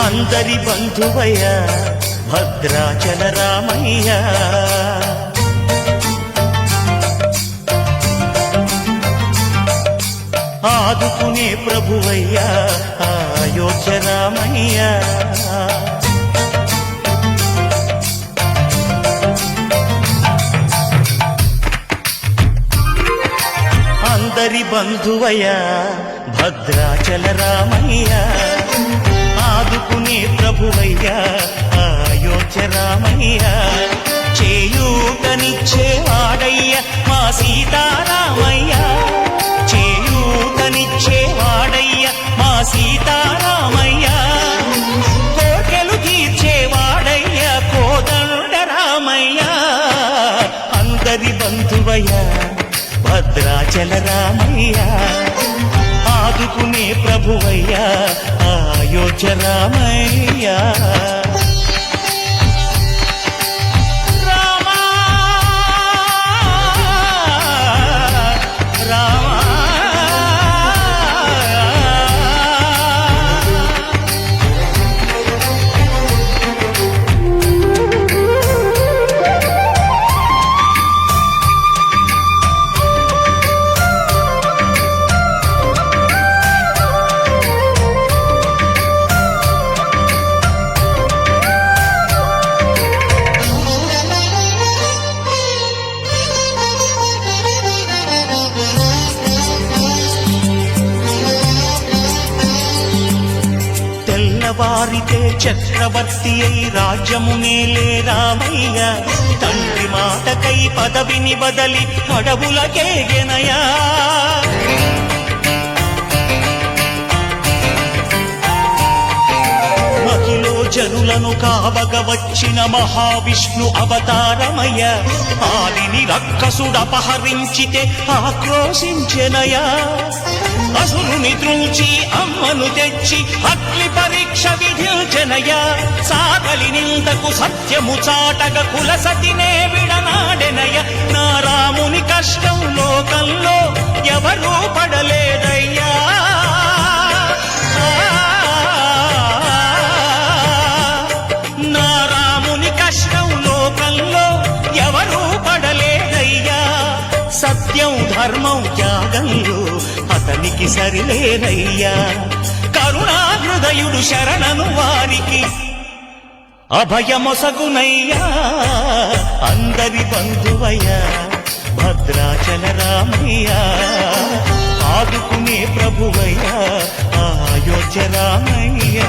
అందరి బంధువయ్య భద్రాచల రామయ్య, ఆదుకునే ప్రభువయ్య అయోధ్య రామయ్య. అందరి బంధువయ్య భద్రాచల రామయ్య, ఆదుకునే ప్రభువయ్య అయోధ్య రామయ్య. చేయూతనిచ్చేవాడయ్య మా సీతారామయ్య, చేయూతనిచ్చేవాడయ్య మా సీతారామయ్య. కోటెలు తీర్చేవాడయ్య కోదండ రామయ్య. అందరి బంధువయ్య భద్రాచల రామయ్య, ఆదుకునే ప్రభువయ్య అయోధ్య రామయ్య. వారితే చక్రవర్తి అయి రాజ్యమునేలే రామయ్య, తండ్రి మాటకై పదవిని బదలి అడవులకేగెనయా. మహిలో జనులను కావగ వచ్చిన మహావిష్ణు అవతారమయ్య, ఆదిని రక్కసుడపహరించితే ఆక్రోశించెనయా. అసురుని త్రుంచి అమ్మను తెచ్చి అగ్ని పరీక్ష విధించెనయ, సాగలి నిందకు సత్యము చాటగ కులసతినే విడనాడెనయ. నా రాముని కష్టం లోకంలో ఎవరూ పడలేదయ్యా. నా రాముని కష్టం లోకంలో ఎవరూ పడలేదయ్యా. సత్యం ధర్మం త్యాగంలో అతనికి సరిలేరయ్యా. కరుణా హృదయుడు శరణను వారికి అభయమొసగునయ్యా. అందరి బంధువయ్య భద్రాచల రామయ్య, ఆదుకునే ప్రభువయ్య అయోధ్య రామయ్య.